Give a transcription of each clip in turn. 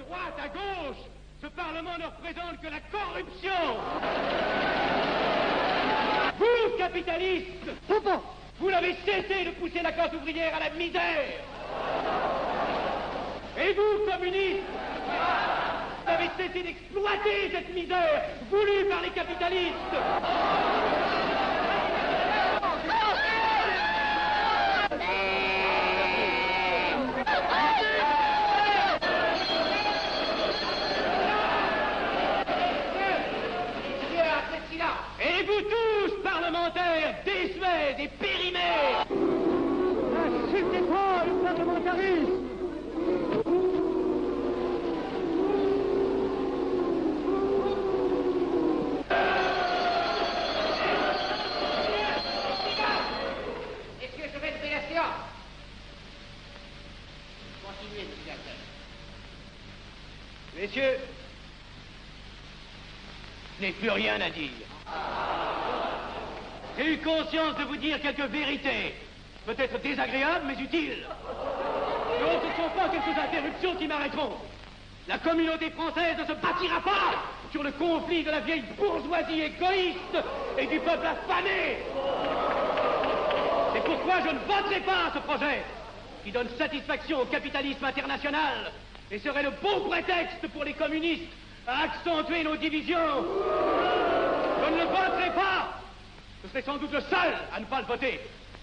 droite à gauche, ce Parlement ne représente que la corruption. Vous, capitalistes, vous n'avez cessé de pousser la classe ouvrière à la misère. Et vous, communistes, vous avez cessé d'exploiter cette misère voulue par les capitalistes. Et vous tous, parlementaires, désuets et périmés, n'insultez pas le parlementarisme. Messieurs, je vais lever la séance. Continuez, monsieur Jackson. Messieurs, je n'ai plus rien à dire. J'ai eu conscience de vous dire quelques vérités, peut-être désagréables, mais utiles. Non, ce ne sont pas quelques interruptions qui m'arrêteront. La communauté française ne se bâtira pas sur le conflit de la vieille bourgeoisie égoïste et du peuple affamé. C'est pourquoi je ne voterai pas ce projet, qui donne satisfaction au capitalisme international et serait le bon prétexte pour les communistes à accentuer nos divisions. Je ne le voterai pas. Je serai sans doute le seul à ne pas le voter,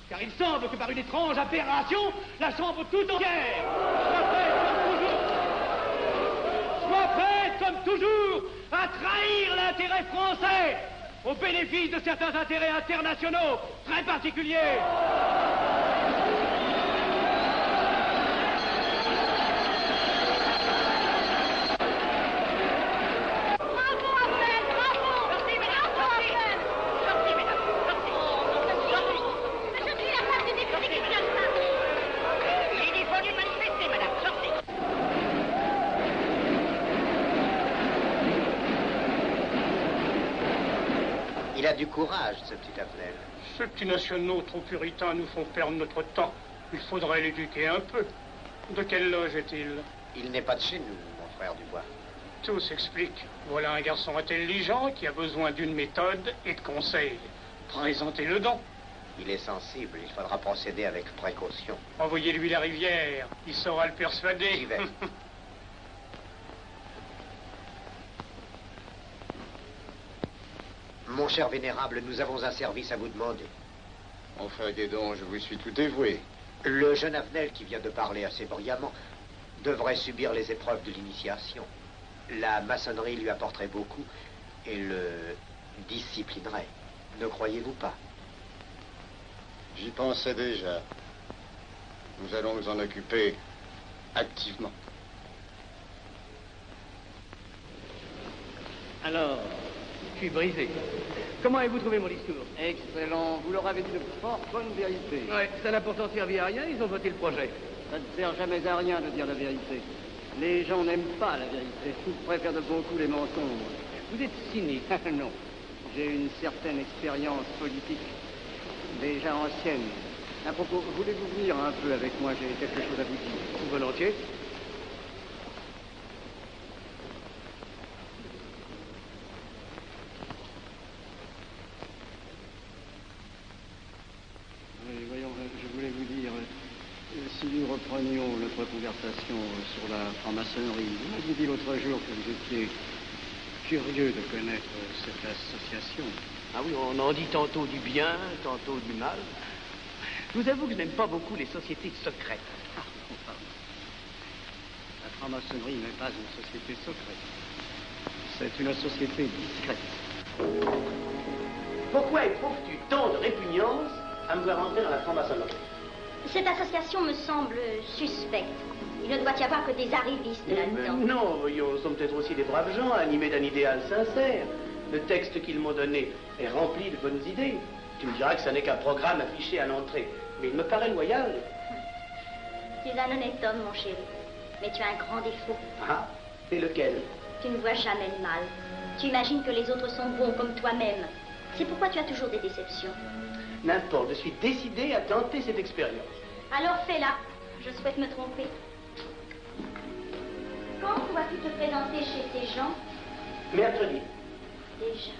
car il semble que par une étrange aberration, la Chambre tout entière soit prête comme toujours à trahir l'intérêt français au bénéfice de certains intérêts internationaux très particuliers. Il a du courage, ce petit Afnel. Ces petits nationaux trop puritains nous font perdre notre temps. Il faudrait l'éduquer un peu. De quelle loge est-il? Il n'est pas de chez nous, mon frère Dubois. Tout s'explique. Voilà un garçon intelligent qui a besoin d'une méthode et de conseils. Présentez-le donc. Il est sensible, il faudra procéder avec précaution. Envoyez-lui la rivière, il saura le persuader. J'y vais. Mon cher vénérable, nous avons un service à vous demander. Enfin, dis donc, je vous suis tout dévoué. Le jeune Avenel qui vient de parler assez brillamment devrait subir les épreuves de l'initiation. La maçonnerie lui apporterait beaucoup et le disciplinerait. Ne croyez-vous pas? J'y pensais déjà. Nous allons nous en occuper activement. Alors, je suis brisé. Comment avez-vous trouvé mon discours? Excellent. Vous leur avez dit de fort bonne vérité. Ouais, ça n'a pourtant servi à rien, ils ont voté le projet. Ça ne sert jamais à rien de dire la vérité. Les gens n'aiment pas la vérité. Ils préfèrent de beaucoup les mensonges. Vous êtes cynique. Non. J'ai une certaine expérience politique, déjà ancienne. À propos, voulez-vous venir un peu avec moi? J'ai quelque chose à vous dire. Volontiers. Voyons, je voulais vous dire, si nous reprenions notre conversation sur la franc-maçonnerie, vous m'aviez dit l'autre jour que vous étiez curieux de connaître cette association. Ah oui, on en dit tantôt du bien, tantôt du mal. Je vous avoue que je n'aime pas beaucoup les sociétés secrètes. La franc-maçonnerie n'est pas une société secrète. C'est une société discrète. Pourquoi éprouves-tu tant de répugnance à me voir entrer dans la franc-maçonnerie? Cette association me semble suspecte. Il ne doit y avoir que des arrivistes là-dedans. Non, voyons, nous sommes peut-être aussi des braves gens, animés d'un idéal sincère. Le texte qu'ils m'ont donné est rempli de bonnes idées. Tu me diras que ce n'est qu'un programme affiché à l'entrée. Mais il me paraît loyal. Tu es un honnête homme, mon chéri. Mais tu as un grand défaut. Ah, c'est lequel? Tu ne vois jamais le mal. Tu imagines que les autres sont bons comme toi-même. C'est pourquoi tu as toujours des déceptions. N'importe, je suis décidé à tenter cette expérience. Alors fais-la. Je souhaite me tromper. Quand vas-tu te présenter chez ces gens? Mercredi. Déjà.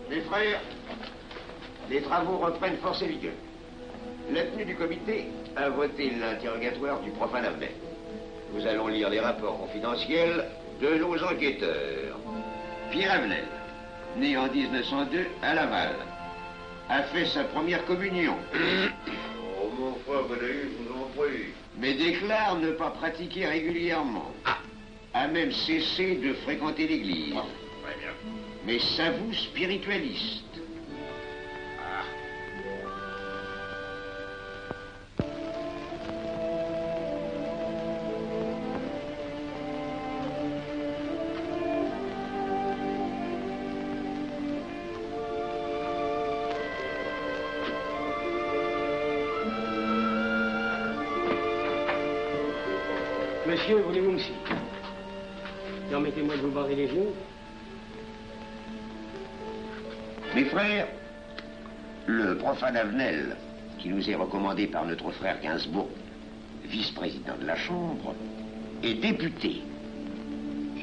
Mes frères, les travaux reprennent force et vigueur. La tenue du comité a voté l'interrogatoire du profane Avenel. Nous allons lire les rapports confidentiels de nos enquêteurs. Pierre Avenel, né en 1902 à Laval, a fait sa première communion. Oh, mon frère Valérie, je vous en prie. Mais déclare ne pas pratiquer régulièrement. A même cessé de fréquenter l'église. Très bien. Mais s'avoue spiritualiste. Monsieur, voulez-vous me suivre? Permettez-moi de vous barrer les genoux. Mes frères, le profane Avenel, qui nous est recommandé par notre frère Gainsbourg, vice-président de la Chambre, est député.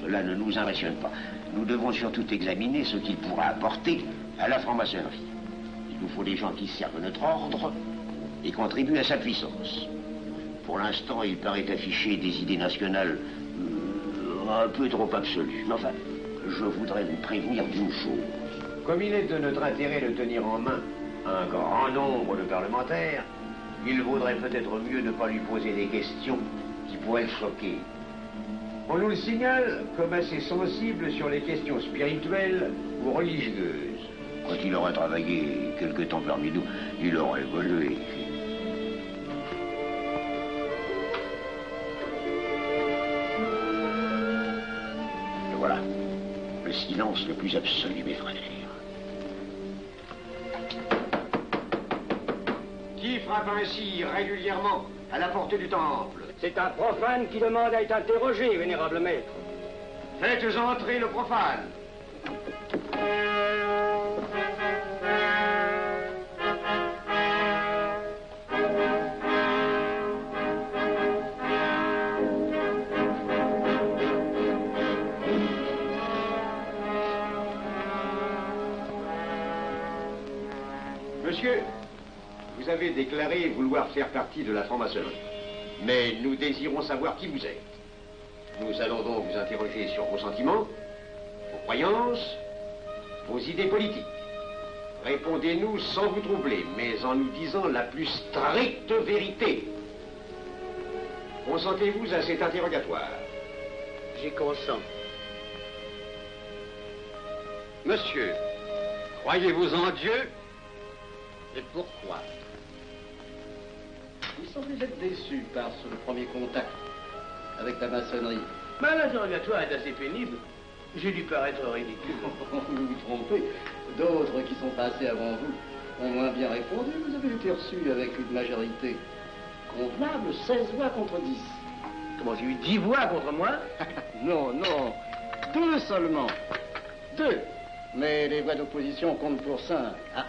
Cela ne nous impressionne pas. Nous devons surtout examiner ce qu'il pourra apporter à la franc-maçonnerie. Il nous faut des gens qui servent notre ordre et contribuent à sa puissance. Pour l'instant, il paraît afficher des idées nationales un peu trop absolues. Mais enfin, je voudrais vous prévenir d'une chose. Comme il est de notre intérêt de tenir en main un grand nombre de parlementaires, il vaudrait peut-être mieux ne pas lui poser des questions qui pourraient le choquer. On nous le signale comme assez sensible sur les questions spirituelles ou religieuses. Quand il aura travaillé quelque temps parmi nous, il aura évolué. Et voilà, le silence le plus absolu, mes frères. Qui frappe ainsi régulièrement à la porte du temple? C'est un profane qui demande à être interrogé, vénérable maître. Faites entrer le profane. Monsieur, vous avez déclaré vouloir faire partie de la franc-maçonnerie. Mais nous désirons savoir qui vous êtes. Nous allons donc vous interroger sur vos sentiments, vos croyances, vos idées politiques. Répondez-nous sans vous troubler, mais en nous disant la plus stricte vérité. Consentez-vous à cet interrogatoire? J'y consens. Monsieur, croyez-vous en Dieu? Et pourquoi? Vous semblez être déçu par ce premier contact avec la maçonnerie. Mais l'interrogatoire est assez pénible. J'ai dû paraître ridicule. Vous vous trompez. D'autres qui sont passés avant vous ont moins bien répondu. Vous avez été reçu avec une majorité convenable, 16 voix contre 10. Comment, j'ai eu 10 voix contre moi? Non, non, 2 seulement. 2. Mais les voix d'opposition comptent pour 5. Ah,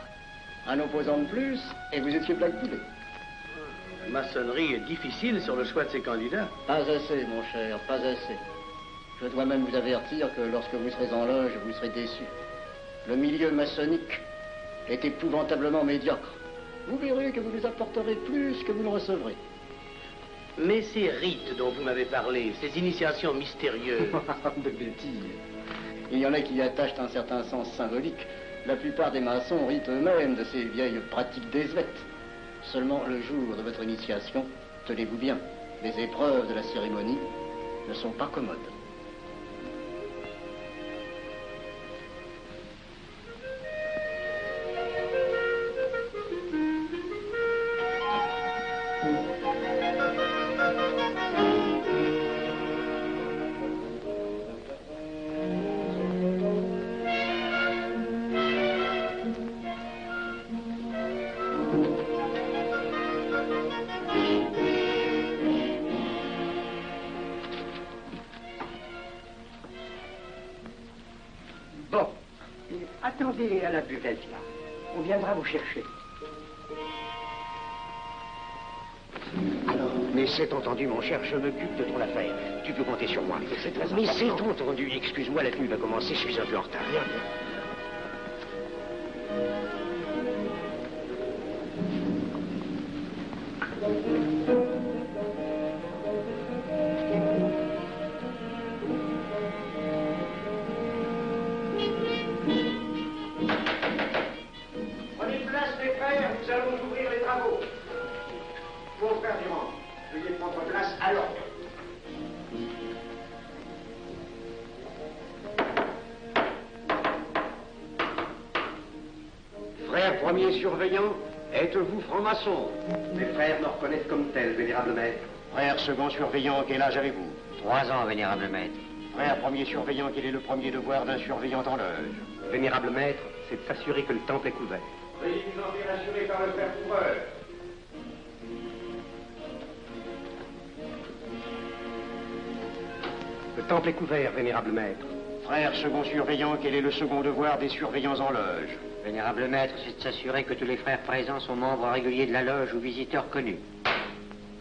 un opposant de plus, et vous étiez blackboulé. La maçonnerie est difficile sur le choix de ses candidats. Pas assez, mon cher, pas assez. Je dois même vous avertir que lorsque vous serez en loge, vous serez déçu. Le milieu maçonnique est épouvantablement médiocre. Vous verrez que vous nous apporterez plus que vous ne recevrez. Mais ces rites dont vous m'avez parlé, ces initiations mystérieuses... De bêtises. Il y en a qui y attachent un certain sens symbolique. La plupart des maçons ritent eux-mêmes de ces vieilles pratiques désuètes. Seulement, le jour de votre initiation, tenez-vous bien, les épreuves de la cérémonie ne sont pas commodes. Bon. Attendez à la buvette, là. On viendra vous chercher. Alors, mais c'est entendu, mon cher, je m'occupe de ton affaire. Tu peux compter sur moi. C'est très Mais c'est important. entendu. Excuse-moi, la tenue va commencer, je suis un peu en retard. Bien. Prenez place, mes frères, nous allons ouvrir les travaux. Mon frère Durand, veuillez prendre place à l'ordre. Frère premier surveillant, êtes-vous franc-maçon? Mes frères me reconnaissent comme tel, vénérable maître. Frère second surveillant, quel âge avez-vous? 3 ans, vénérable maître. Frère premier surveillant, quel est le premier devoir d'un surveillant en loge? Vénérable maître, c'est de s'assurer que le temple est couvert. Veuillez vous en faire assurer par le frère couvreur. Le temple est couvert, vénérable maître. Frère second surveillant, quel est le second devoir des surveillants en loge? Vénérable maître, c'est de s'assurer que tous les frères présents sont membres réguliers de la loge ou visiteurs connus.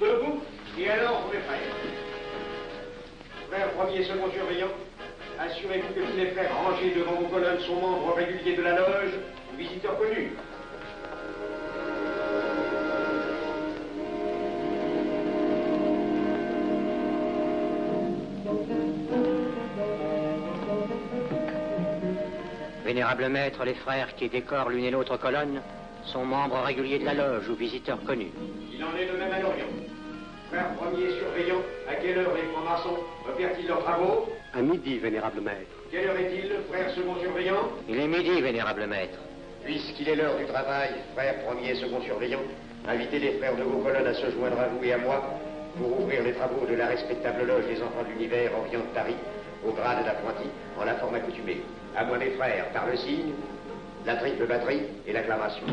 Debout, et alors, mes frères. Frère premier et second surveillant, assurez-vous que tous les frères rangés devant vos colonnes sont membres réguliers de la loge ou visiteurs connus. Vénérable maître, les frères qui décorent l'une et l'autre colonne sont membres réguliers de la loge ou visiteurs connus. Il en est de même à l'Orient. Frère premier surveillant, à quelle heure les francs-maçons opèrent-ils leurs travaux? À midi, vénérable maître. Quelle heure est-il, frère second surveillant? Il est midi, vénérable maître. Puisqu'il est l'heure du travail, frère premier et second surveillant, invitez les frères de vos colonnes à se joindre à vous et à moi pour ouvrir les travaux de la respectable loge des enfants de l'univers Orient de Paris, au grade d'apprenti, en la forme accoutumée. À moi, mes frères, par le signe, la triple batterie et l'acclamation.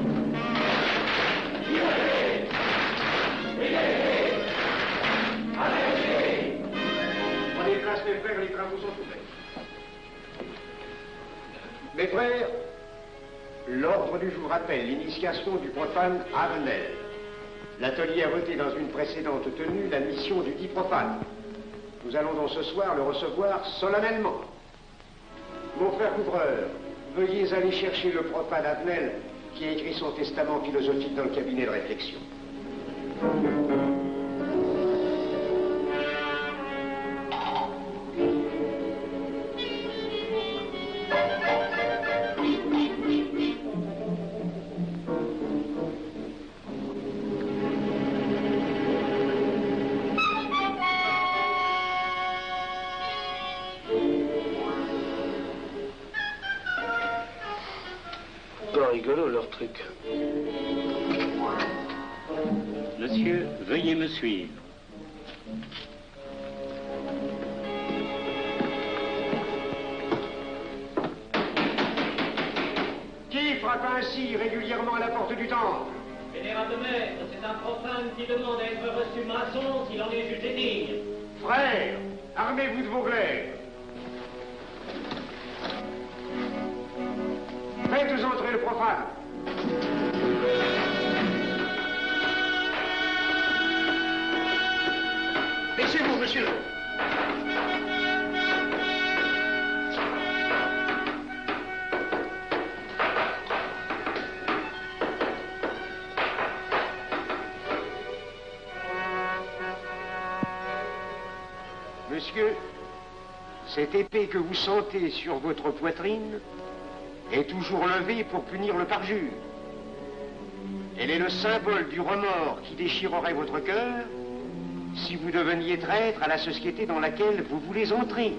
Prenez place, mes frères, les travaux sont ouverts. Mes frères, l'ordre du jour appelle l'initiation du profane Avenel. L'atelier a voté dans une précédente tenue la mission du dit profane. Nous allons donc ce soir le recevoir solennellement. Mon frère couvreur, veuillez aller chercher le profane Avenel qui a écrit son testament philosophique dans le cabinet de réflexion. Rigolo leur truc. Monsieur, veuillez me suivre. Qui frappe ainsi régulièrement à la porte du temple? Vénérable maître, c'est un profane qui demande à être reçu maçon s'il en est jugé digne. Frères, armez-vous de vos glaives. Faites entrer le profane. Laissez-vous, monsieur. Monsieur, cette épée que vous sentez sur votre poitrine est toujours levée pour punir le parjure. Elle est le symbole du remords qui déchirerait votre cœur si vous deveniez traître à la société dans laquelle vous voulez entrer.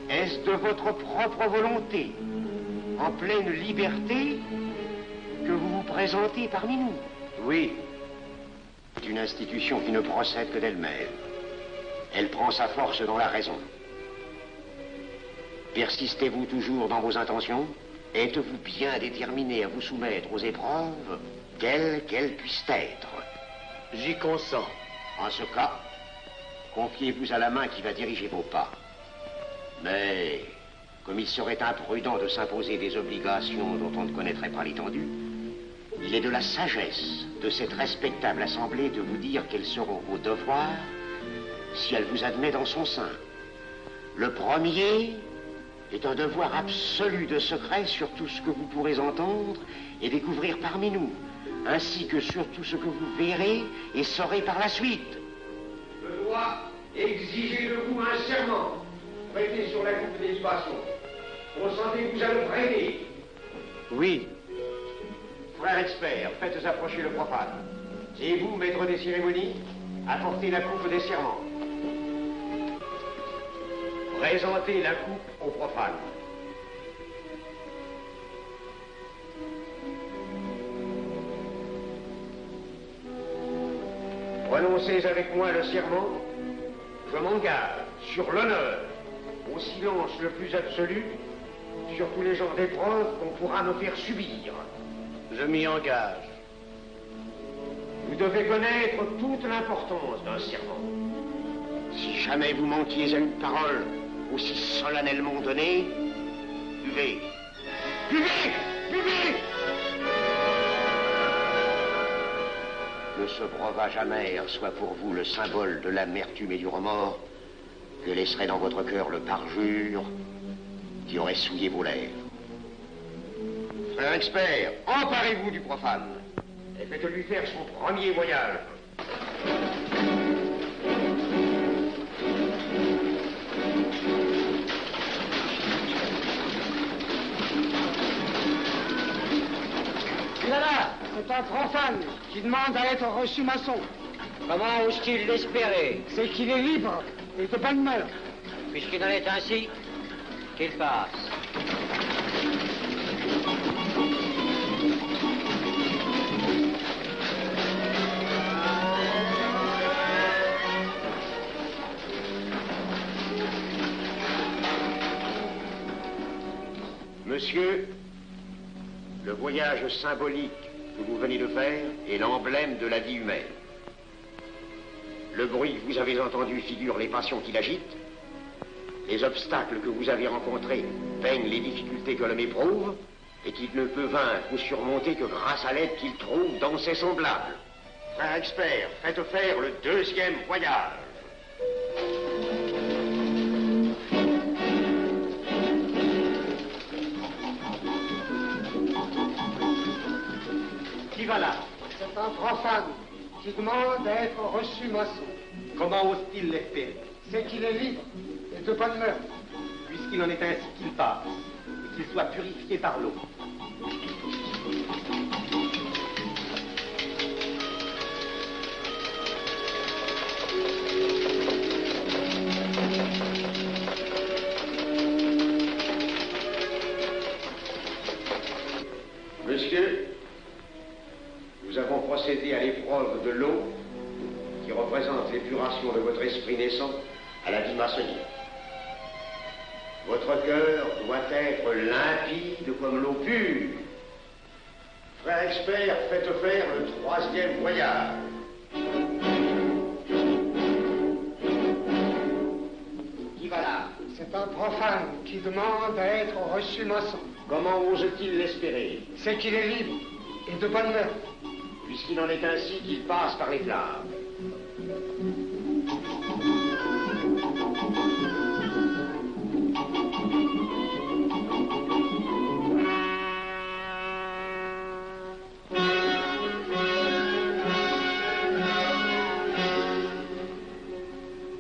Est-ce de votre propre volonté, en pleine liberté, que vous vous présentez parmi nous? Oui. C'est une institution qui ne procède que d'elle-même. Elle prend sa force dans la raison. Persistez-vous toujours dans vos intentions? Êtes-vous bien déterminé à vous soumettre aux épreuves, quelles qu'elles puissent être? J'y consens. En ce cas, confiez-vous à la main qui va diriger vos pas. Mais comme il serait imprudent de s'imposer des obligations dont on ne connaîtrait pas l'étendue, il est de la sagesse de cette respectable assemblée de vous dire quels seront vos devoirs si elle vous admet dans son sein. Le premier est un devoir absolu de secret sur tout ce que vous pourrez entendre et découvrir parmi nous, ainsi que sur tout ce que vous verrez et saurez par la suite. Je dois exiger de vous un serment prêté sur la coupe des libations. Consentez-vous à le prêter? Oui. Frère expert, faites approcher le profane. Et vous, maître des cérémonies, apportez la coupe des serments. Présentez la coupe au profane. Prononcez avec moi le serment. Je m'engage sur l'honneur, au silence le plus absolu, sur tous les genres d'épreuves qu'on pourra me faire subir. Je m'y engage. Vous devez connaître toute l'importance d'un serment. Si jamais vous manquiez à une parole aussi solennellement donnée, buvez. Buvez! Buvez! Que ce breuvage amer soit pour vous le symbole de l'amertume et du remords que laisserait dans votre cœur le parjure qui aurait souillé vos lèvres. Frère expert, emparez-vous du profane et faites-lui faire son premier voyage. Là, c'est un profane qui demande à être reçu maçon. Comment ose-t-il l'espérer? C'est qu'il est libre et de bonne mœurs. Puisqu'il en est ainsi, qu'il passe. Monsieur, le voyage symbolique que vous venez de faire est l'emblème de la vie humaine. Le bruit que vous avez entendu figure les passions qui l'agitent. Les obstacles que vous avez rencontrés peignent les difficultés que l'homme éprouve et qu'il ne peut vaincre ou surmonter que grâce à l'aide qu'il trouve dans ses semblables. Frère expert, faites faire le deuxième voyage. Qui va là? C'est un profane qui demande à être reçu maçon. Comment ose-t-il l'espérer? C'est qu'il est libre et de bonne mœurs. Puisqu'il en est ainsi, qu'il passe et qu'il soit purifié par l'eau. Monsieur, nous avons procédé à l'épreuve de l'eau qui représente l'épuration de votre esprit naissant à la vie maçonnique. Votre cœur doit être limpide comme l'eau pure. Frère expert, faites faire le troisième voyage. Qui va là? C'est un profane qui demande à être reçu maçon. Comment ose-t-il l'espérer? C'est qu'il est libre et de bonne mœurs. Puisqu'il en est ainsi, qu'il passe par les flammes.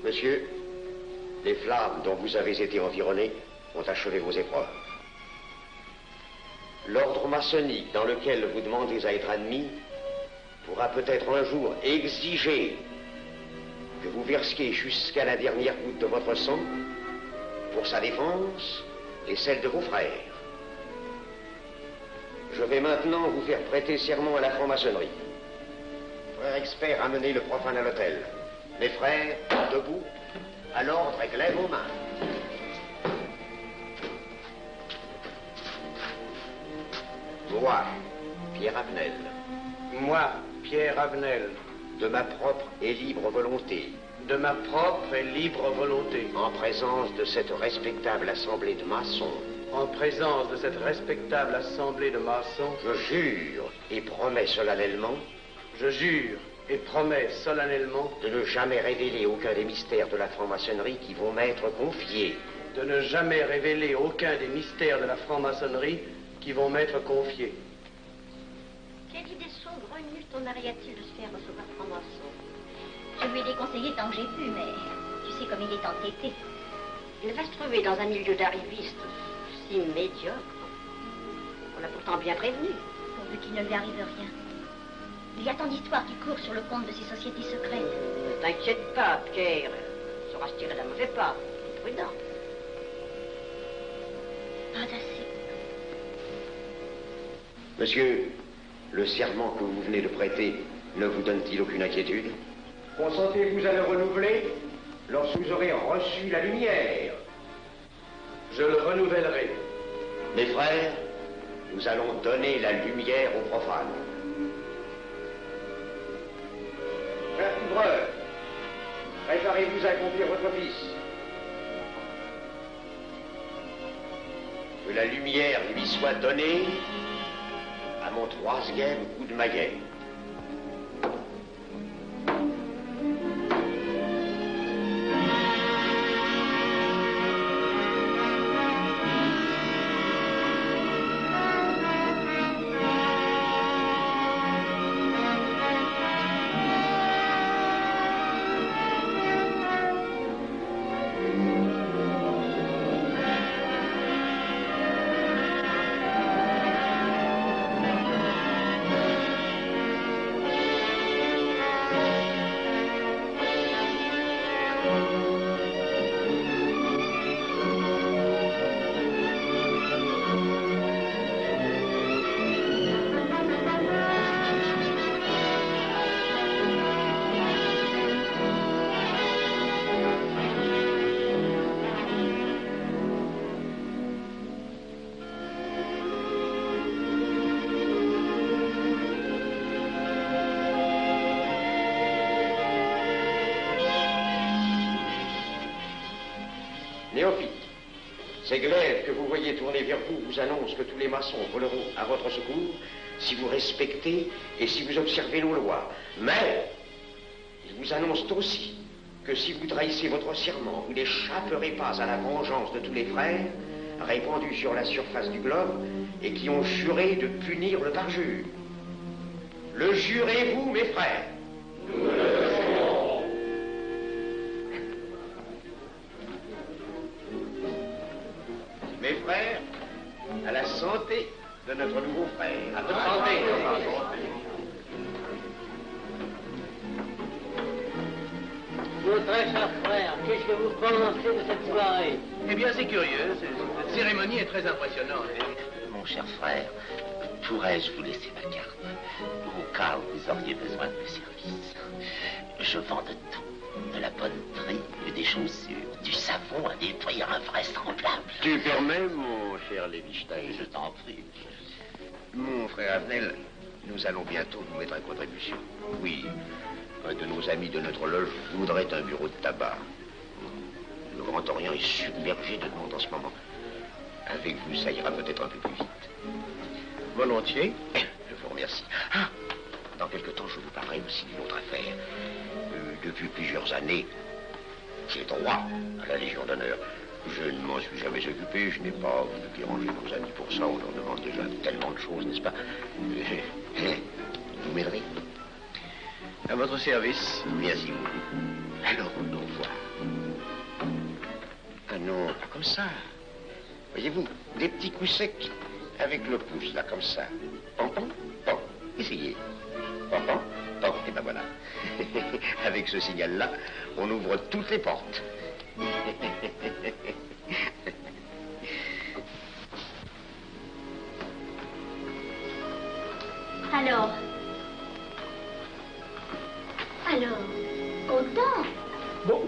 Monsieur, les flammes dont vous avez été environné ont achevé vos épreuves. L'ordre maçonnique dans lequel vous demandez à être admis pourra peut-être un jour exiger que vous versiez jusqu'à la dernière goutte de votre sang pour sa défense et celle de vos frères. Je vais maintenant vous faire prêter serment à la franc-maçonnerie. Frère expert, amenez le profane à l'autel. Mes frères, debout, à l'ordre et glaive aux mains. Moi, Pierre Avenel. Moi, Pierre Avenel. De ma propre et libre volonté. De ma propre et libre volonté. En présence de cette respectable assemblée de maçons. En présence de cette respectable assemblée de maçons. Je jure et promets solennellement. Je jure et promets solennellement. De ne jamais révéler aucun des mystères de la franc-maçonnerie qui vont m'être confiés. De ne jamais révéler aucun des mystères de la franc-maçonnerie qui vont m'être confiés. Quelle idée saugrenue ton mari a-t-il de se faire recevoir franc-maçon? Je lui ai déconseillé tant que j'ai pu, mais tu sais comme il est entêté. Il va se trouver dans un milieu d'arrivistes si médiocre. On l'a pourtant bien prévenu, pourvu qu'il ne lui arrive rien. Il y a tant d'histoires qui courent sur le compte de ces sociétés secrètes. Ne t'inquiète pas, Pierre. Il saura se tirer d'un mauvais pas. Prudent. Pas assez. Monsieur, le serment que vous venez de prêter ne vous donne-t-il aucune inquiétude? Consentez-vous à le renouveler lorsque vous aurez reçu la lumière? Je le renouvellerai. Mes frères, nous allons donner la lumière aux profanes. Frère couvreur, préparez-vous à accomplir votre office. Que la lumière lui soit donnée à mon troisième coup de maillet. Néophyte, ces glaives que vous voyez tourner vers vous vous annoncent que tous les maçons voleront à votre secours si vous respectez et si vous observez nos lois. Mais ils vous annoncent aussi que si vous trahissez votre serment, vous n'échapperez pas à la vengeance de tous les frères répandus sur la surface du globe et qui ont juré de punir le parjure. Le jurez-vous, mes frères? Nous le jurons. Mes frères, à la santé de notre nouveau frère. À votre santé. Mon très cher frère, qu'est-ce que vous pensez de cette soirée? Eh bien, c'est curieux. Cette cérémonie est très impressionnante. Mon cher frère, pourrais-je vous laisser ma carte au cas où vous auriez besoin de mes services? Je vends de tout. De la bonneterie, des chaussures, du savon à des prix invraisemblables. Tu permets, mon cher Lévi-Stein? Je t'en prie. Mon frère Avenel, nous allons bientôt vous mettre à contribution. Oui, un de nos amis de notre loge voudrait un bureau de tabac. Le Grand Orient est submergé de demandes en ce moment. Avec vous, ça ira peut-être un peu plus vite. Volontiers. Je vous remercie. Ah, dans quelque temps, je vous parlerai aussi d'une autre affaire. Depuis plusieurs années, j'ai droit à la Légion d'honneur. Je ne m'en suis jamais occupé, je n'ai pas voulu déranger nos amis pour ça, on leur demande déjà tellement de choses, n'est-ce pas? Vous m'aiderez? À votre service. Merci beaucoup. Alors, au revoir. Ah non, pas comme ça. Voyez-vous, des petits coups secs avec le pouce, là, comme ça. Pom, pom, pom. Essayez. Pom, pom, pom. Et ben voilà. Avec ce signal-là, on ouvre toutes les portes. Alors, content? Bon.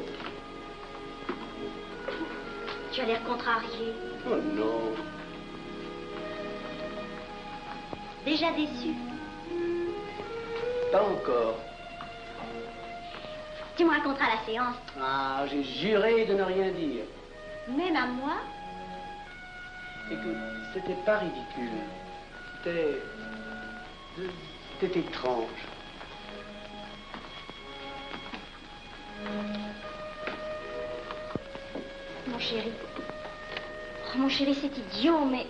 Tu as l'air contrarié. Oh non. Déjà déçu? Pas encore. Tu me raconteras la séance. Ah, j'ai juré de ne rien dire. Même à moi? Écoute, c'était pas ridicule. C'était étrange. Mon chéri. Oh, mon chéri, c'est idiot, mais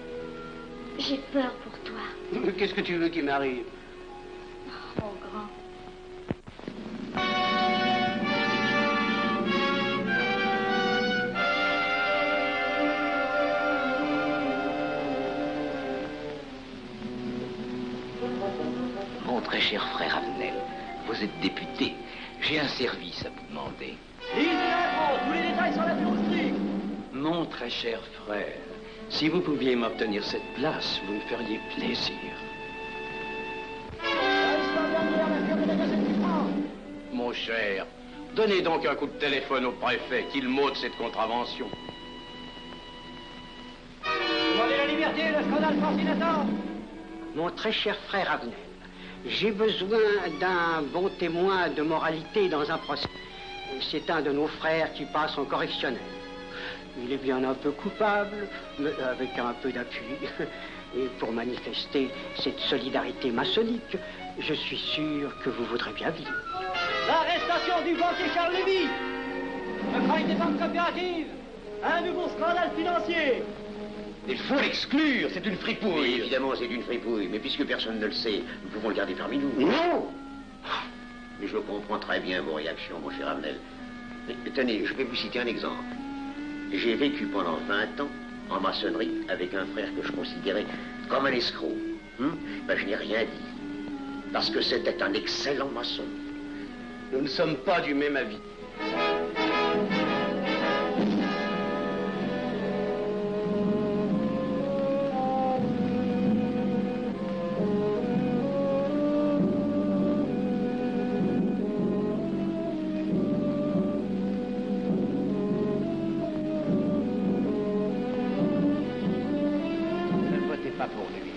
j'ai peur pour toi. Qu'est-ce que tu veux qu'il m'arrive? Oh, mon grand. Mon très cher frère Avenel, vous êtes député. J'ai un service à vous demander. Tous les détails sur la bureaucratie. Mon très cher frère, si vous pouviez m'obtenir cette place, vous me feriez plaisir. Mon cher, donnez donc un coup de téléphone au préfet, qu'il m'ôte cette contravention. Demandez la liberté, le scandale fascinateur. Mon très cher frère Avenel, j'ai besoin d'un bon témoin de moralité dans un procès. C'est un de nos frères qui passe en correctionnel. Il est bien un peu coupable, mais avec un peu d'appui. Et pour manifester cette solidarité maçonnique, je suis sûr que vous voudrez bien vivre. L'arrestation du banquier Charles Lévy. Le crime des banques coopératives. Un nouveau scandale financier. Il faut l'exclure, c'est une fripouille. Oui, évidemment, c'est une fripouille, mais puisque personne ne le sait, nous pouvons le garder parmi nous. Non! Mais je comprends très bien vos réactions, mon cher Avenel. Mais tenez, je vais vous citer un exemple. J'ai vécu pendant 20 ans en maçonnerie avec un frère que je considérais comme un escroc. Ben, je n'ai rien dit, parce que c'était un excellent maçon. Nous ne sommes pas du même avis.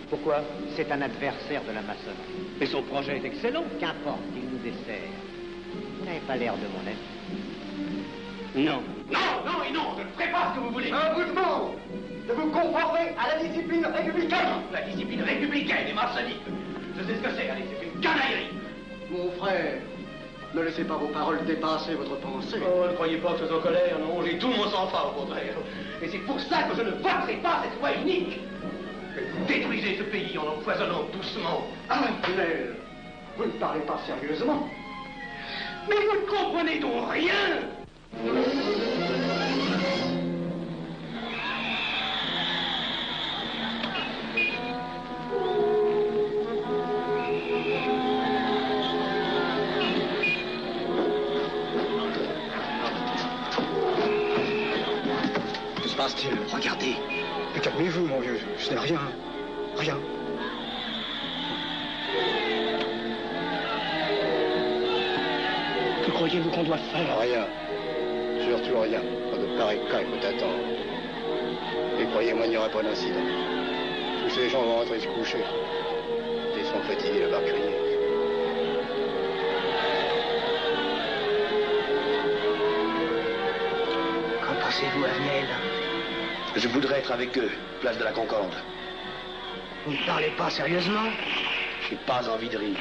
Pourquoi? C'est un adversaire de la maçonnerie. Mais son projet est excellent. Qu'importe, il nous dessert. Vous n'avez pas l'air de mon ami. Non. Non, non et non, je ne ferai pas ce que vous voulez. Un vous demande de vous conformer à la discipline républicaine. La discipline républicaine et maçonnique. Je sais ce que c'est, allez, c'est une canaillerie. Mon frère, ne laissez pas vos paroles dépasser votre pensée. Oh, ne croyez pas que je suis en colère, non, j'ai tout mon sang-froid, au contraire. Et c'est pour ça que je ne voterai pas cette loi unique. Vous détruisez ce pays en empoisonnant doucement. Avenel, vous ne parlez pas sérieusement. Mais vous ne comprenez donc rien. Que se passe-t-il? Regardez. Mais calmez-vous, mon vieux. Ce n'est rien. Rien. Que croyez-vous qu'on doit faire? Rien. Surtout rien. Pas de pareil cas, il faut attendre. Et croyez-moi, il n'y aura pas d'incident. Tous ces gens vont rentrer se coucher. Ils sont fatigués d'avoir crié. Qu'en pensez-vous, Avenel? Je voudrais être avec eux, place de la Concorde. Vous ne parlez pas sérieusement? J'ai pas envie de rire.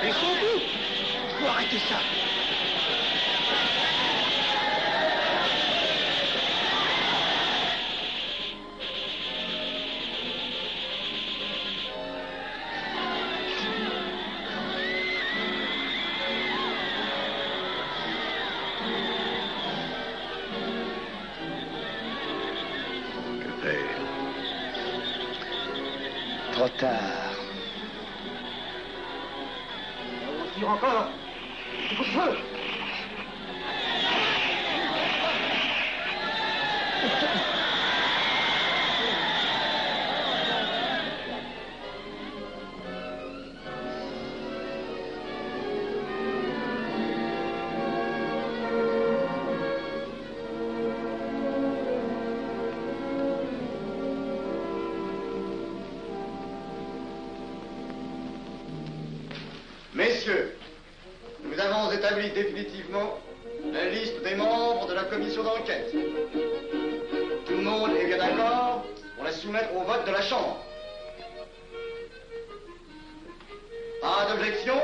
Mais surtout, il faut arrêter ça. Trop tard. On tire encore. Coup de feu. Messieurs, nous avons établi définitivement la liste des membres de la commission d'enquête. Tout le monde est bien d'accord pour la soumettre au vote de la Chambre. Pas d'objection?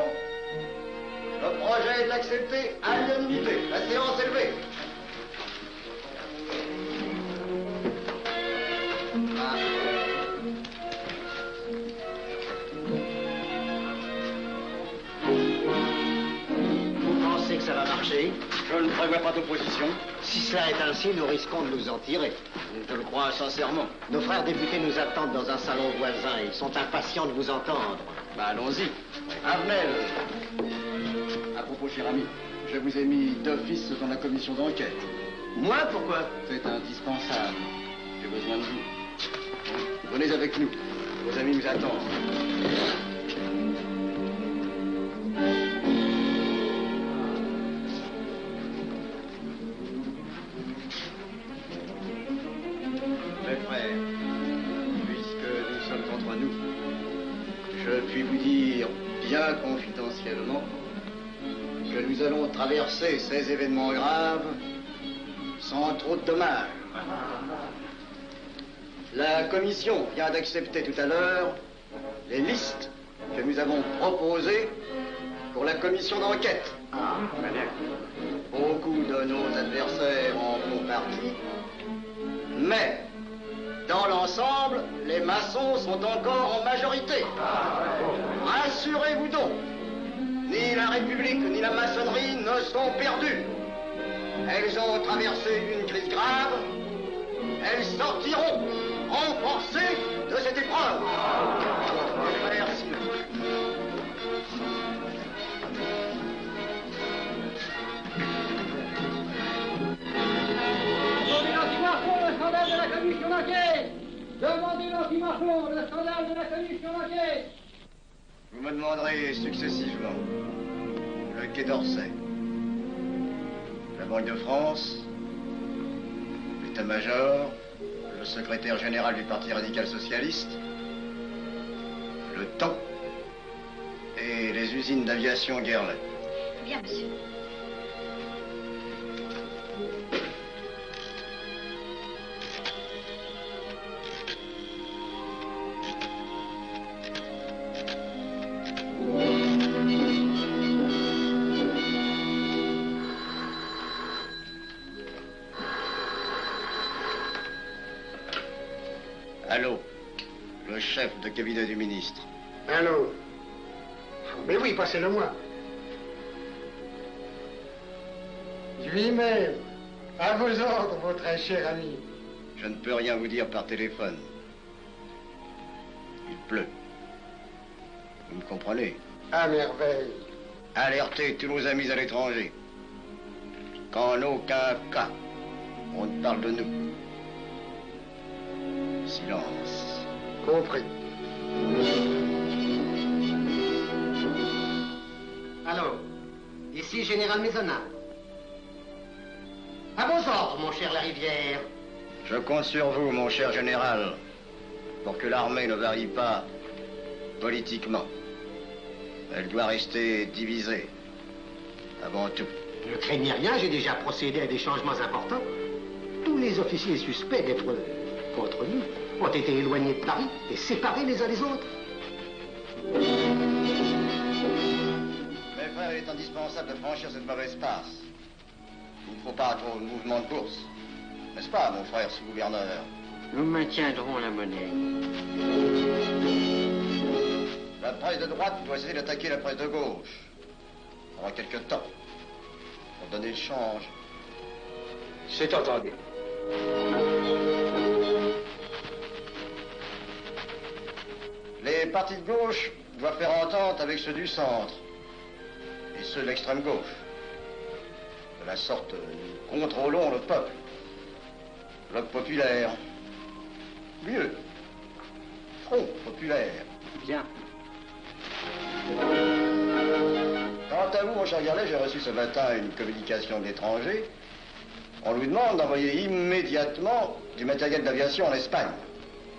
Le projet est accepté à l'unanimité. La séance est levée. Vous pensez que ça va marcher? Je ne prévois pas d'opposition. Si cela est ainsi, nous risquons de nous en tirer. Je le crois sincèrement. Nos frères députés nous attendent dans un salon voisin. Ils sont impatients de vous entendre. Bah, allons-y. Arnel. À propos, cher ami, je vous ai mis d'office dans la commission d'enquête. Moi, pourquoi? C'est indispensable. J'ai besoin de vous. Venez avec nous. Vos amis nous attendent. Mes frères, puisque nous sommes entre nous, je puis vous dire bien confidentiellement que nous allons traverser ces événements graves sans trop de dommages. La commission vient d'accepter tout à l'heure les listes que nous avons proposées pour la commission d'enquête. Beaucoup de nos adversaires en font partie, mais dans l'ensemble, les maçons sont encore en majorité. Rassurez-vous donc, ni la République ni la maçonnerie ne sont perdues. Elles ont traversé une crise grave. Elles sortiront renforcées de cette épreuve. Merci. Demandez l'anti-Marfond, le scandale de la commission d'enquête. Demandez l'anti-Marfond, le scandale de la commission d'enquête. Vous me demanderez successivement le Quai d'Orsay, la Banque de France, l'état-major, le secrétaire général du Parti radical socialiste, le temps et les usines d'aviation Guerlain. Bien, monsieur. Allô, le chef de cabinet du ministre. Allô? Mais oui, passez-le-moi. Lui-même, à vos ordres, mon très cher ami. Je ne peux rien vous dire par téléphone. Il pleut. Vous me comprenez? À merveille. Alertez tous nos amis à l'étranger qu'en aucun cas on ne parle de nous. Silence. Compris. Allô, ici Général Maisonnat. À vos ordres, mon cher Larivière. Je compte sur vous, mon cher général, pour que l'armée ne varie pas politiquement. Elle doit rester divisée, avant tout. Ne craignez rien, j'ai déjà procédé à des changements importants. Tous les officiers suspects d'être contre nous ont été éloignés de Paris et séparés les uns des autres. Mes frères, il est indispensable de franchir cette mauvaise passe. Il ne faut pas trop de mouvement de course. N'est-ce pas, mon frère sous-gouverneur? Nous maintiendrons la monnaie. La presse de droite doit essayer d'attaquer la presse de gauche. Pendant quelque temps. Pour donner le change. C'est entendu. Les partis de gauche doivent faire entente avec ceux du centre. Et ceux de l'extrême gauche. De la sorte, nous contrôlons le peuple. Bloc populaire. Mieux. Front populaire. Bien. Quant à vous, mon cher Garlet, j'ai reçu ce matin une communication de l'étranger. On nous demande d'envoyer immédiatement du matériel d'aviation en Espagne.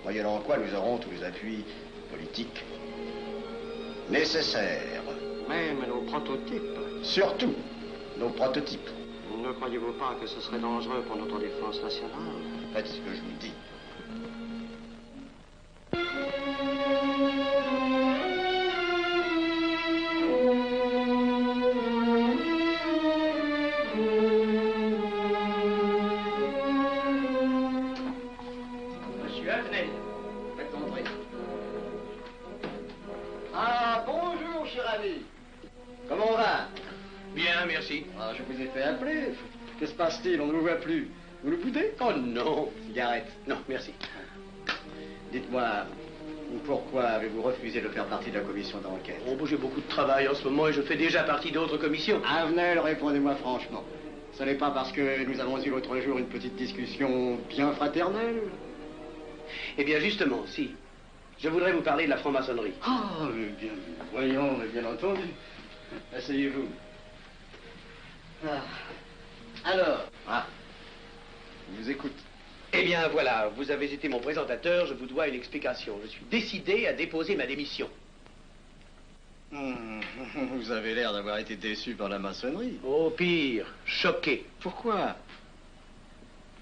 Moyennant quoi nous aurons tous les appuis politiques nécessaires. Même nos prototypes. Surtout, nos prototypes. Ne croyez-vous pas que ce serait dangereux pour notre défense nationale? Faites ce que je vous dis. Monsieur Avenel, faites entrer. Ah, bonjour, cher ami. Comment on va? Bien, merci. Ah, je vous ai fait appeler. Que se passe-t-il? On ne vous voit plus. Vous le boudez? Oh non. Cigarette. Non, merci. Dites-moi, pourquoi avez-vous refusé de faire partie de la commission d'enquête? Oh, bon, j'ai beaucoup de travail en ce moment et je fais déjà partie d'autres commissions. Avenel, répondez-moi franchement. Ce n'est pas parce que nous avons eu l'autre jour une petite discussion bien fraternelle? Eh bien, justement, si. Je voudrais vous parler de la franc-maçonnerie. Ah, mais bien, voyons, mais bien entendu. Asseyez-vous. Ah. Alors? Ah. Je vous écoute. Eh bien, voilà, vous avez été mon présentateur, je vous dois une explication. Je suis décidé à déposer ma démission. Vous avez l'air d'avoir été déçu par la maçonnerie. Oh, pire, choqué. Pourquoi?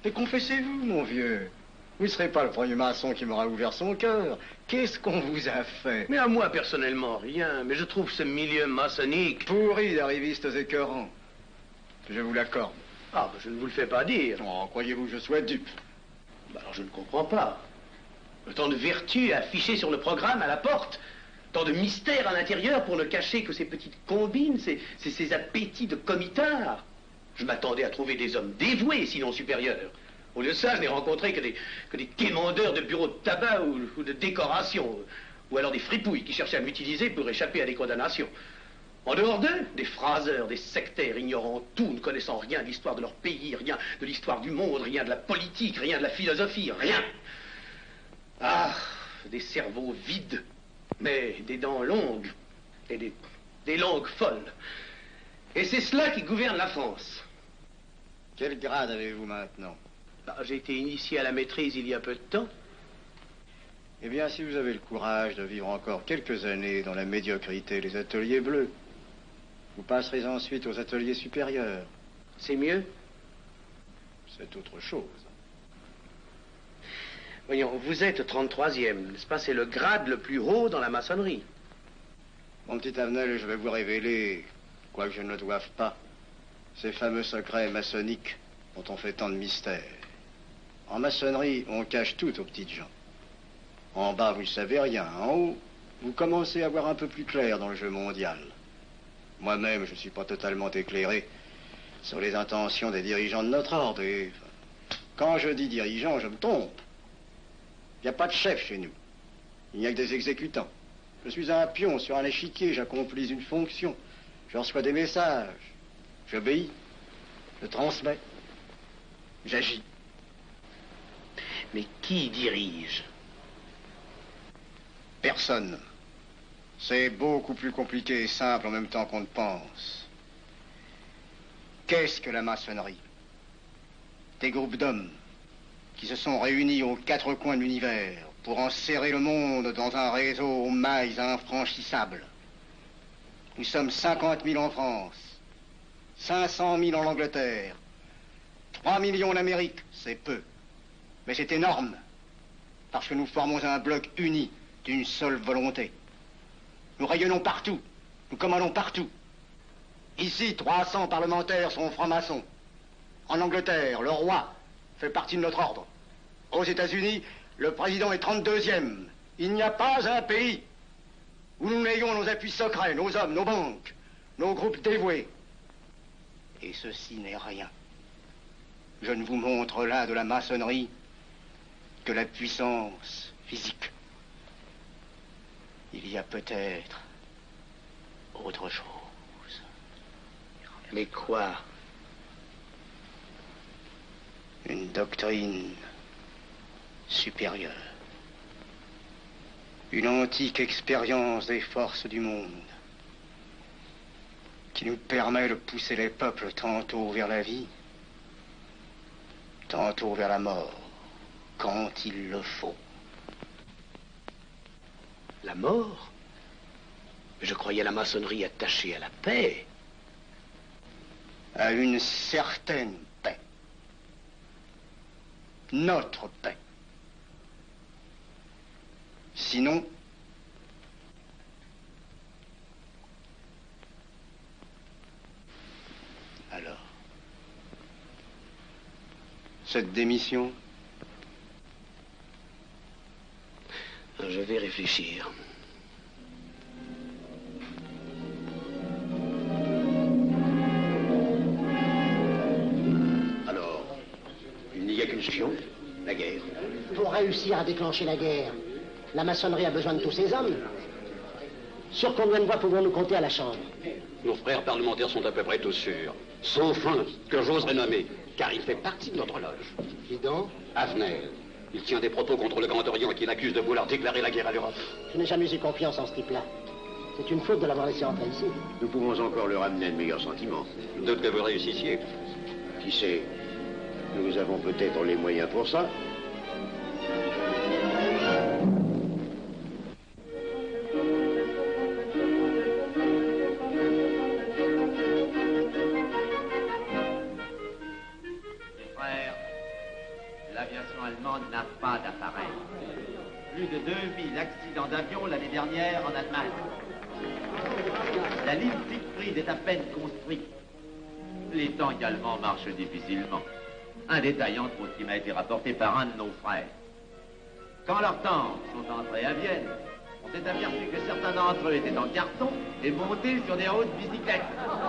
Mais confessez-vous, mon vieux. Vous ne serez pas le premier maçon qui m'aura ouvert son cœur. Qu'est-ce qu'on vous a fait? Mais à moi, personnellement, rien. Mais je trouve ce milieu maçonnique... pourri d'arrivistes écœurants. Je vous l'accorde. Ah, ben, je ne vous le fais pas dire. Oh, croyez-vous que je sois dupe? Ben, alors je ne comprends pas. Tant de vertus affichées sur le programme à la porte. Tant de mystères à l'intérieur pour ne cacher que ces petites combines, ces appétits de comitards. Je m'attendais à trouver des hommes dévoués, sinon supérieurs. Au lieu de ça, je n'ai rencontré que des quémandeurs de bureaux de tabac ou de décoration. Ou alors des fripouilles qui cherchaient à m'utiliser pour échapper à des condamnations. En dehors d'eux, des phraseurs, des sectaires, ignorant tout, ne connaissant rien de l'histoire de leur pays, rien de l'histoire du monde, rien de la politique, rien de la philosophie, rien. Ah, des cerveaux vides, mais des dents longues et des langues folles. Et c'est cela qui gouverne la France. Quel grade avez-vous maintenant? J'ai été initié à la maîtrise il y a peu de temps. Eh bien, si vous avez le courage de vivre encore quelques années dans la médiocrité des ateliers bleus, vous passerez ensuite aux ateliers supérieurs. C'est mieux? C'est autre chose. Voyons, vous êtes 33e, n'est-ce pas? C'est le grade le plus haut dans la maçonnerie. Mon petit Avenel, je vais vous révéler, quoique je ne le doive pas, ces fameux secrets maçonniques dont on fait tant de mystères. En maçonnerie, on cache tout aux petites gens. En bas, vous ne savez rien. En haut, vous commencez à voir un peu plus clair dans le jeu mondial. Moi-même, je ne suis pas totalement éclairé sur les intentions des dirigeants de notre ordre. Et quand je dis dirigeants, je me trompe. Il n'y a pas de chef chez nous. Il n'y a que des exécutants. Je suis un pion sur un échiquier, j'accomplis une fonction. Je reçois des messages. J'obéis. Je transmets. J'agis. Mais qui dirige? Personne. C'est beaucoup plus compliqué et simple en même temps qu'on ne pense. Qu'est-ce que la maçonnerie? Des groupes d'hommes qui se sont réunis aux quatre coins de l'univers pour enserrer le monde dans un réseau aux mailles infranchissables. Nous sommes 50 000 en France, 500 000 en Angleterre, 3 millions en Amérique, c'est peu. Mais c'est énorme, parce que nous formons un bloc uni d'une seule volonté. Nous rayonnons partout, nous commandons partout. Ici, 300 parlementaires sont francs-maçons. En Angleterre, le roi fait partie de notre ordre. Aux États-Unis, le président est 32e. Il n'y a pas un pays où nous n'ayons nos appuis secrets, nos hommes, nos banques, nos groupes dévoués. Et ceci n'est rien. Je ne vous montre là de la maçonnerie que la puissance physique. Il y a peut-être autre chose. Mais quoi? Une doctrine supérieure. Une antique expérience des forces du monde qui nous permet de pousser les peuples tantôt vers la vie, tantôt vers la mort, quand il le faut. La mort? Je croyais la maçonnerie attachée à la paix. À une certaine paix. Notre paix. Sinon, alors, cette démission? Je vais réfléchir. Alors, il n'y a qu'une solution, la guerre. Pour réussir à déclencher la guerre, la maçonnerie a besoin de tous ses hommes. Sur combien de voix pouvons-nous compter à la Chambre? Nos frères parlementaires sont à peu près tous sûrs. Sauf un, que j'oserais nommer, car il fait partie de notre loge. Qui donc? Avenel. Il tient des propos contre le Grand Orient qui l'accuse de vouloir déclarer la guerre à l'Europe. Je n'ai jamais eu confiance en ce type-là. C'est une faute de l'avoir laissé entrer ici. Nous pouvons encore leur amener de meilleurs sentiments. Je doute que vous réussissiez. Qui sait? Nous avons peut-être les moyens pour ça. L'aviation allemande n'a pas d'appareil. Plus de 2000 accidents d'avion l'année dernière en Allemagne. La ligne Siegfried est à peine construite. Les tanks allemands marchent difficilement. Un détail entre autres qui m'a été rapporté par un de nos frères. Quand leurs tanks sont entrés à Vienne, on s'est aperçu que certains d'entre eux étaient en carton et montés sur des hautes bicyclettes.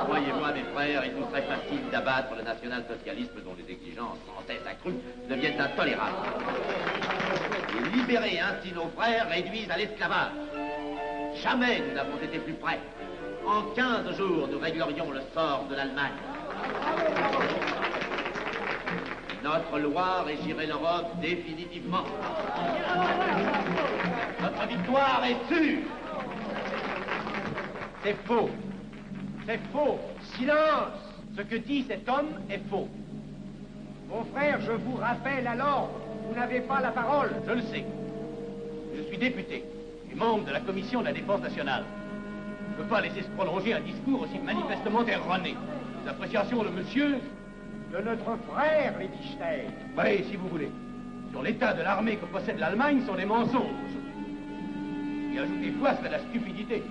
Croyez-moi, mes frères, il nous serait facile d'abattre le national-socialisme dont les exigences sans cesse accrues deviennent intolérables. Et libérer ainsi nos frères réduisent à l'esclavage. Jamais nous n'avons été plus près. En 15 jours, nous réglerions le sort de l'Allemagne. Notre loi régirait l'Europe définitivement. Notre victoire est sûre. C'est faux. C'est faux. Silence. Ce que dit cet homme est faux. Mon frère, je vous rappelle alors, vous n'avez pas la parole. Je le sais. Je suis député et membre de la commission de la défense nationale. Je ne peux pas laisser se prolonger un discours aussi manifestement erroné. Les appréciations de monsieur... De notre frère, Liechtenstein. Oui, si vous voulez. Sur l'état de l'armée que possède l'Allemagne sont des mensonges. Et ajouter quoi serait de la stupidité.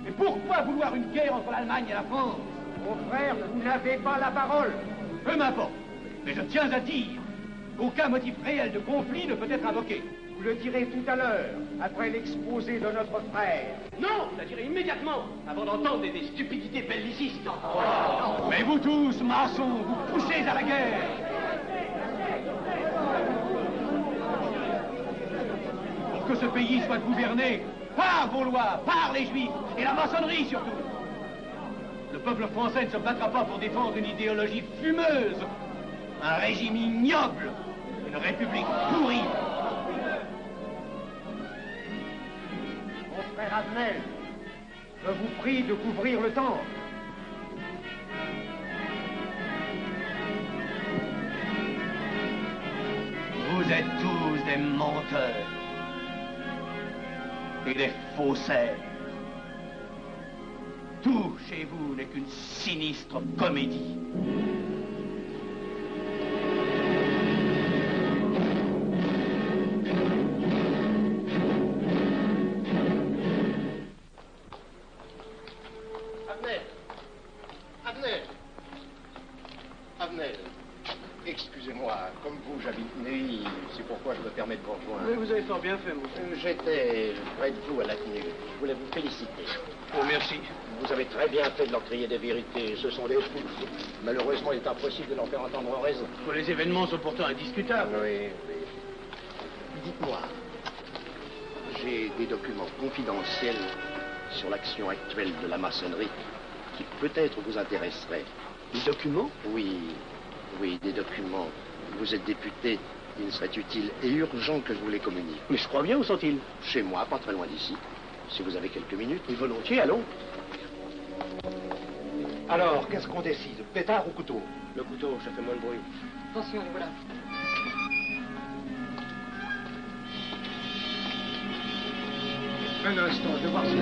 Mais pourquoi vouloir une guerre entre l'Allemagne et la France? Mon frère, vous n'avez pas la parole. Peu m'importe. Mais je tiens à dire qu'aucun motif réel de conflit ne peut être invoqué. Vous le direz tout à l'heure, après l'exposé de notre frère. Non, je la dirai immédiatement, avant d'entendre des stupidités bellicistes. Mais vous tous, maçons, vous poussez à la guerre. Pour que ce pays soit gouverné par vos lois, par les Juifs, et la maçonnerie surtout. Le peuple français ne se battra pas pour défendre une idéologie fumeuse, un régime ignoble, une république pourrie. Mon frère Avenel, je vous prie de couvrir le temple. Vous êtes tous des menteurs et des faussaires. Tout chez vous n'est qu'une sinistre comédie. Avenel, excusez-moi, comme vous, j'habite Neuilly, c'est pourquoi je me permets de vous rejoindre. Oui, vous avez fort bien fait, mon frère. J'étais près de vous à la tenue. Je voulais vous féliciter. Oh, merci. Vous avez très bien fait de leur crier des vérités. Ce sont des fous. Malheureusement, il est impossible de leur faire entendre raison. Les événements sont pourtant indiscutables. Oui, oui. Dites-moi, j'ai des documents confidentiels sur l'action actuelle de la maçonnerie qui peut-être vous intéresseraient. Des documents? Oui, oui, des documents. Vous êtes député, il serait utile et urgent que je vous les communique. Mais je crois bien, où sont-ils? Chez moi, pas très loin d'ici. Si vous avez quelques minutes. Et volontiers, allons. Alors, qu'est-ce qu'on décide? Pétard ou couteau? Le couteau, ça fait moins de bruit. Attention, les voilà. Un instant, je vais voir si...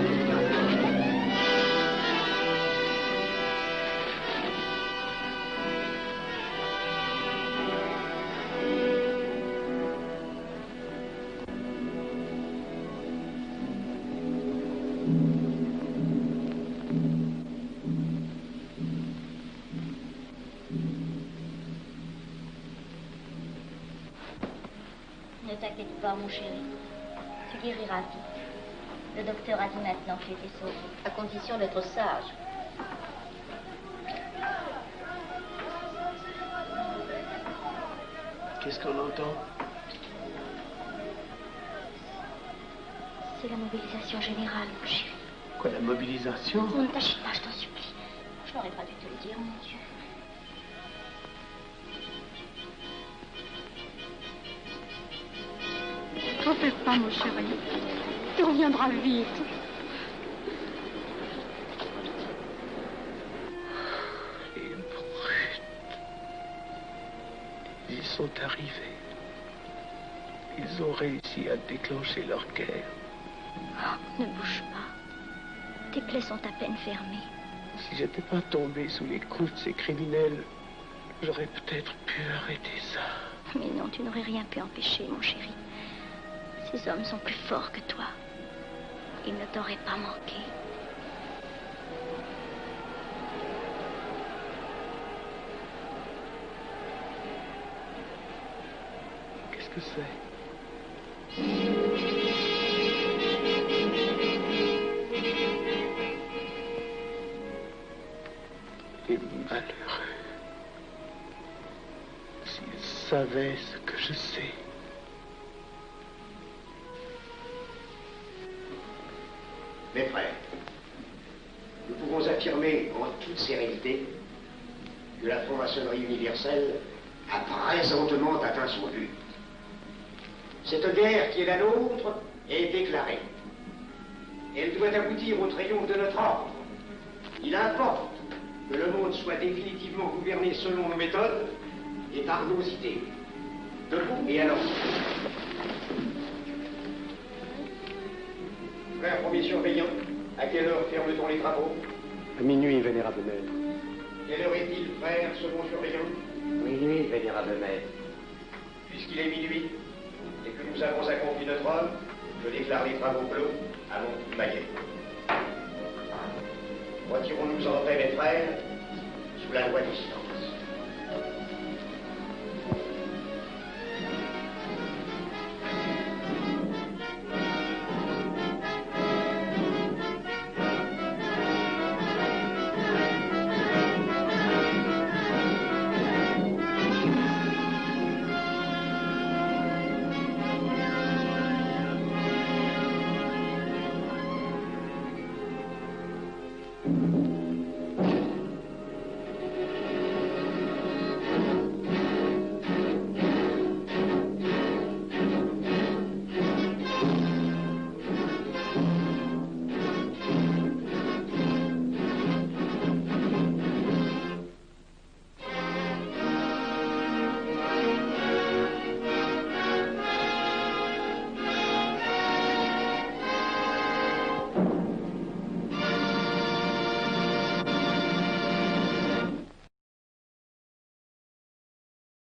pas, mon chéri. Tu guériras vite. Le docteur a dit maintenant que tu étais sauvé, à condition d'être sage. Qu'est-ce qu'on entend? C'est la mobilisation générale, mon chéri. Quoi, la mobilisation? Ne t'agite pas, je t'en supplie. Je n'aurais pas dû te le dire, mon Dieu. T'en fais pas, mon chéri. Tu reviendras vite. Les brutes. Ils sont arrivés. Ils ont réussi à déclencher leur guerre. Ne bouge pas. Tes plaies sont à peine fermées. Si j'étais pas tombé sous les coups de ces criminels, j'aurais peut-être pu arrêter ça. Mais non, tu n'aurais rien pu empêcher, mon chéri. Ces hommes sont plus forts que toi. Ils ne t'auraient pas manqué. Qu'est-ce que c'est? Les malheureux. S'ils savaient ce que je sais. Mes frères, nous pouvons affirmer en toute sérénité que la franc-maçonnerie universelle a présentement atteint son but. Cette guerre qui est la nôtre est déclarée. Elle doit aboutir au triomphe de notre ordre. Il importe que le monde soit définitivement gouverné selon nos méthodes et par nos idées. Debout et alors. Frère premier surveillant, à quelle heure ferme-t-on les travaux? À minuit, vénérable maître. Quelle heure est-il, frère second surveillant? Minuit, vénérable maître. Puisqu'il est minuit et que nous avons accompli notre œuvre, je déclare les travaux clos à mon coup de maillet. Retirons-nous en paix, mes frères, sous la loi du silence.